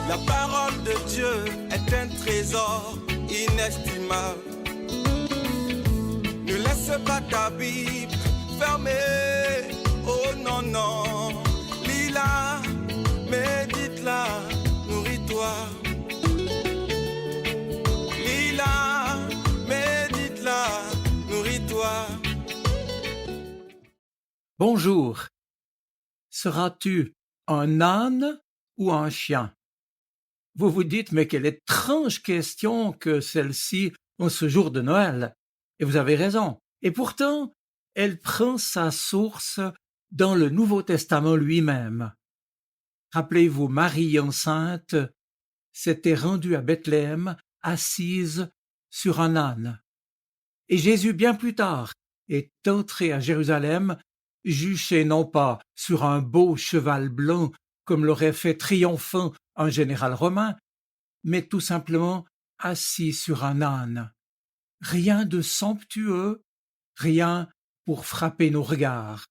La parole de Dieu est un trésor inestimable. Ne laisse pas ta Bible fermée. Oh non, non. Lis-la, médite-la, nourris-toi. Lis-la, médite-la, nourris-toi. Bonjour. Seras-tu un âne ou un chien? Vous vous dites, mais quelle étrange question que celle-ci en ce jour de Noël. Et vous avez raison. Et pourtant, elle prend sa source dans le Nouveau Testament lui-même. Rappelez-vous, Marie enceinte s'était rendue à Bethléem, assise sur un âne. Et Jésus, bien plus tard, est entré à Jérusalem, juché non pas sur un beau cheval blanc, comme l'aurait fait triomphant un général romain, mais tout simplement assis sur un âne. Rien de somptueux, rien pour frapper nos regards.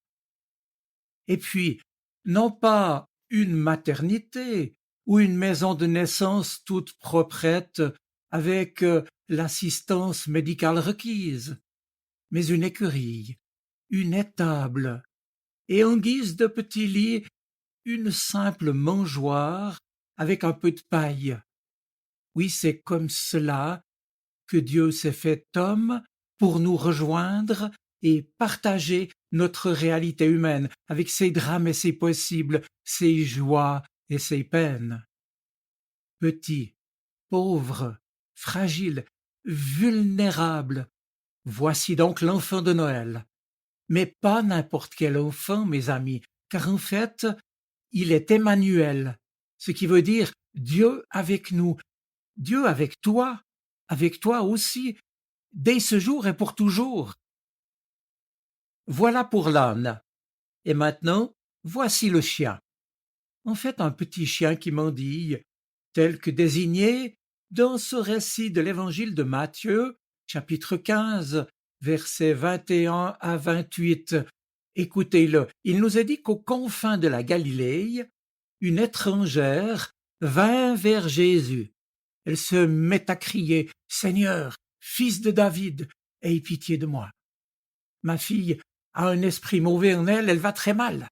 Et puis, non pas une maternité ou une maison de naissance toute proprette avec l'assistance médicale requise, mais une écurie, une étable, et en guise de petit lit, une simple mangeoire avec un peu de paille. Oui, c'est comme cela que Dieu s'est fait homme pour nous rejoindre et partager notre réalité humaine avec ses drames et ses possibles, ses joies et ses peines. Petit, pauvre, fragile, vulnérable, voici donc l'enfant de Noël. Mais pas n'importe quel enfant, mes amis, car en fait, il est Emmanuel, ce qui veut dire Dieu avec nous, Dieu avec toi aussi, dès ce jour et pour toujours. Voilà pour l'âne. Et maintenant, voici le chien. En fait, un petit chien qui mendille, tel que désigné dans ce récit de l'évangile de Matthieu, chapitre 15, versets 21 à 28. Écoutez-le, il nous est dit qu'aux confins de la Galilée, une étrangère vint vers Jésus. Elle se met à crier « Seigneur, fils de David, aie pitié de moi. Ma fille a un esprit mauvais en elle, elle va très mal. »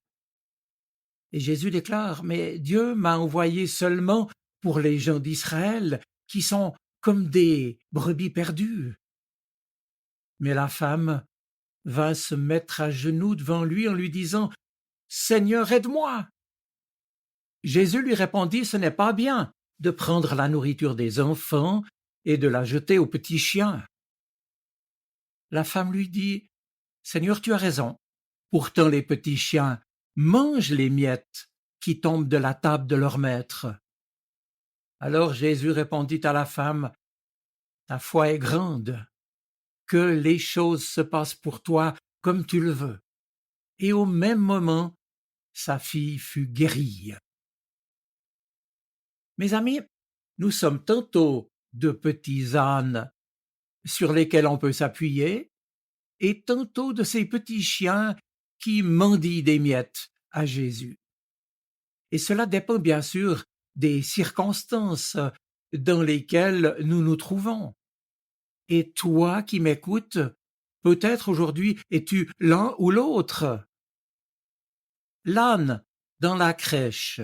Et Jésus déclare « Mais Dieu m'a envoyé seulement pour les gens d'Israël qui sont comme des brebis perdues. » Mais la femme vint se mettre à genoux devant lui en lui disant « Seigneur, aide-moi !» Jésus lui répondit « Ce n'est pas bien de prendre la nourriture des enfants et de la jeter aux petits chiens. » La femme lui dit « Seigneur, tu as raison. Pourtant les petits chiens mangent les miettes qui tombent de la table de leur maître. » Alors Jésus répondit à la femme « Ta foi est grande. Que les choses se passent pour toi comme tu le veux. » Et au même moment, sa fille fut guérie. Mes amis, nous sommes tantôt de petits ânes sur lesquels on peut s'appuyer, et tantôt de ces petits chiens qui mendient des miettes à Jésus. Et cela dépend bien sûr des circonstances dans lesquelles nous nous trouvons. Et toi qui m'écoutes, peut-être aujourd'hui es-tu l'un ou l'autre. L'âne dans la crèche,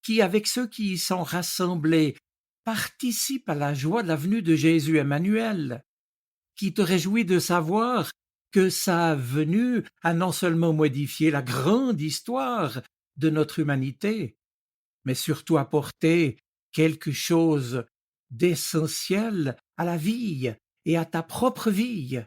qui avec ceux qui y sont rassemblés participe à la joie de la venue de Jésus Emmanuel, qui te réjouit de savoir que sa venue a non seulement modifié la grande histoire de notre humanité, mais surtout apporté quelque chose d'essentiel à la vie et à ta propre vie.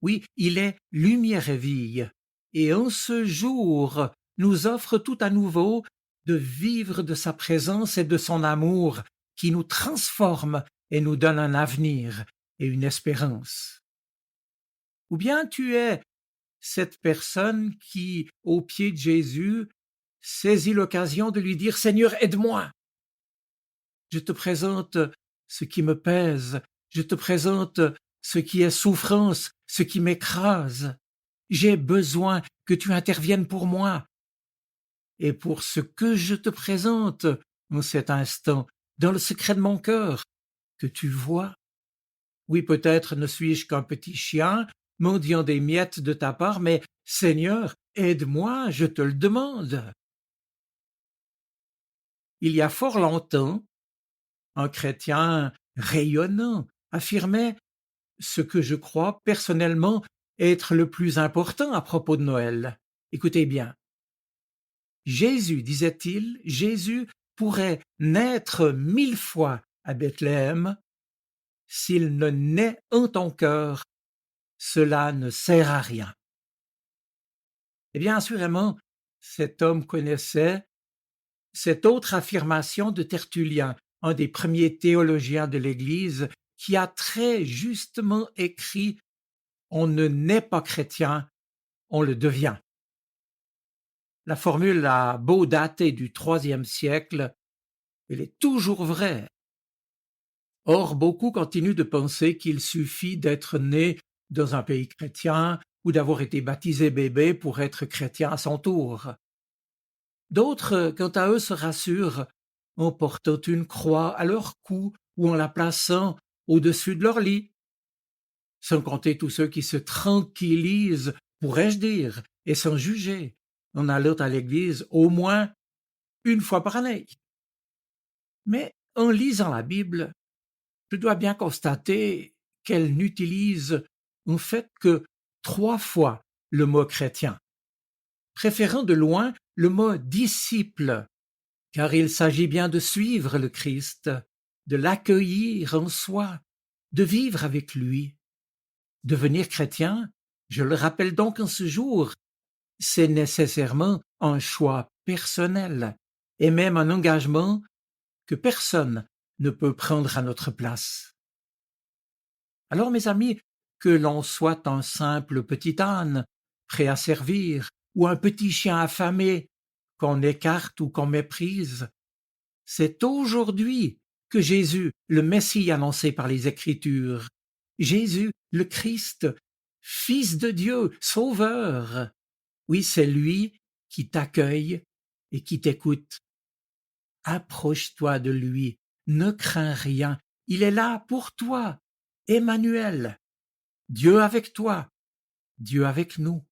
Oui, il est lumière et vie, et en ce jour nous offre tout à nouveau de vivre de sa présence et de son amour qui nous transforme et nous donne un avenir et une espérance. Ou bien tu es cette personne qui, au pied de Jésus, saisit l'occasion de lui dire « Seigneur, aide-moi ! Je te présente ce qui me pèse, je te présente ce qui est souffrance, ce qui m'écrase. J'ai besoin que tu interviennes pour moi. Et pour ce que je te présente, en cet instant, dans le secret de mon cœur, que tu vois. Oui, peut-être ne suis-je qu'un petit chien, mendiant des miettes de ta part, mais Seigneur, aide-moi, je te le demande. Il y a fort longtemps, un chrétien rayonnant affirmait ce que je crois personnellement être le plus important à propos de Noël. Écoutez bien. Jésus, disait-il, Jésus pourrait naître 1000 fois à Bethléem. S'il ne naît en ton cœur, cela ne sert à rien. Eh bien, assurément, cet homme connaissait cette autre affirmation de Tertullien, un des premiers théologiens de l'Église, qui a très justement écrit « On ne naît pas chrétien, on le devient ». La formule a beau dater du IIIe siècle, elle est toujours vraie. Or, beaucoup continuent de penser qu'il suffit d'être né dans un pays chrétien ou d'avoir été baptisé bébé pour être chrétien à son tour. D'autres, quant à eux, se rassurent en portant une croix à leur cou ou en la plaçant au-dessus de leur lit. Sans compter tous ceux qui se tranquillisent, pourrais-je dire, et sans juger, en allant à l'église au moins une fois par année. Mais en lisant la Bible, je dois bien constater qu'elle n'utilise en fait que 3 fois le mot chrétien, préférant de loin le mot disciple, car il s'agit bien de suivre le Christ, de l'accueillir en soi, de vivre avec lui. Devenir chrétien, je le rappelle donc en ce jour, c'est nécessairement un choix personnel et même un engagement que personne ne peut prendre à notre place. Alors, mes amis, que l'on soit un simple petit âne, prêt à servir, ou un petit chien affamé, qu'on écarte ou qu'on méprise, c'est aujourd'hui que Jésus, le Messie annoncé par les Écritures, Jésus, le Christ, Fils de Dieu, Sauveur, oui, c'est lui qui t'accueille et qui t'écoute. Approche-toi de lui, ne crains rien, il est là pour toi, Emmanuel, Dieu avec toi, Dieu avec nous.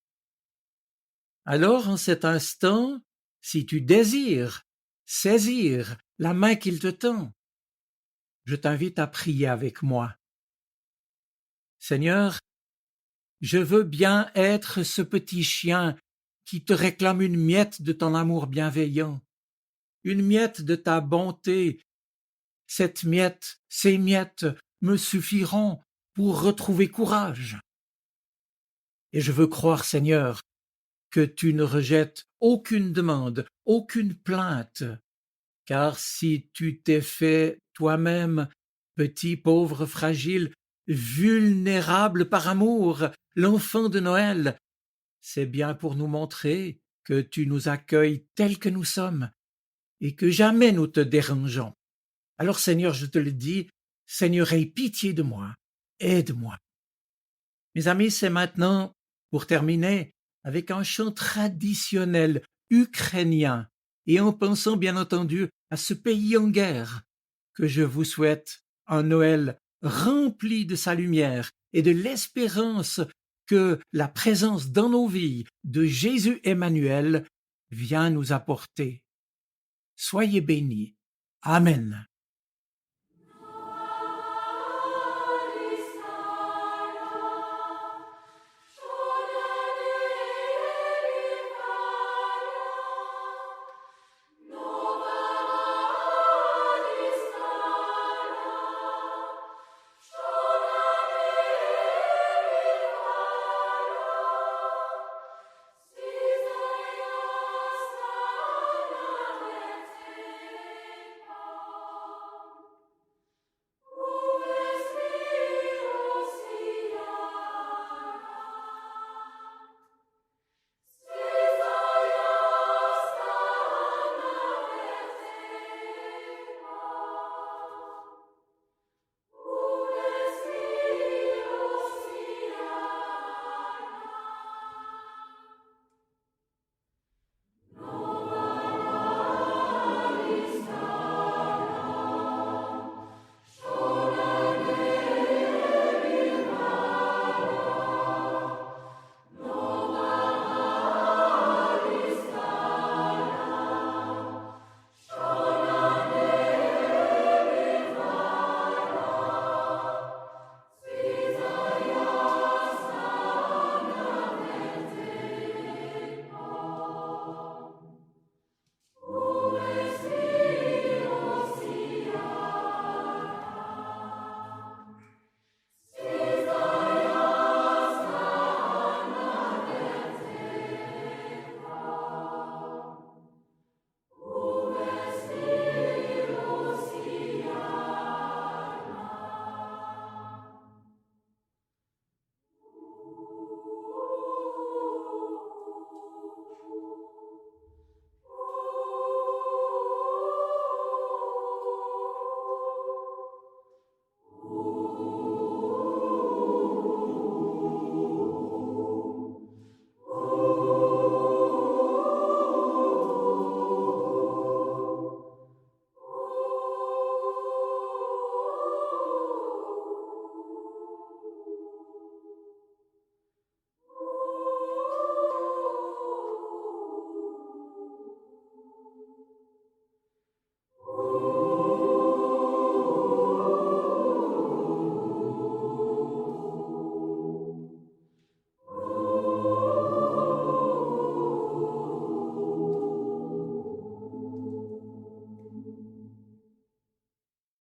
Alors, en cet instant, si tu désires saisir la main qu'il te tend, je t'invite à prier avec moi. Seigneur, je veux bien être ce petit chien qui te réclame une miette de ton amour bienveillant, une miette de ta bonté. Cette miette, ces miettes me suffiront pour retrouver courage. Et je veux croire, Seigneur, que tu ne rejettes aucune demande, aucune plainte, car si tu t'es fait toi-même, petit, pauvre, fragile, vulnérable par amour, l'enfant de Noël, c'est bien pour nous montrer que tu nous accueilles tels que nous sommes et que jamais nous te dérangeons. Alors, Seigneur, je te le dis, Seigneur, aie pitié de moi, aide-moi. Mes amis, c'est maintenant, pour terminer, avec un chant traditionnel ukrainien et en pensant bien entendu à ce pays en guerre, que je vous souhaite un Noël rempli de sa lumière et de l'espérance que la présence dans nos vies de Jésus Emmanuel vient nous apporter. Soyez bénis. Amen.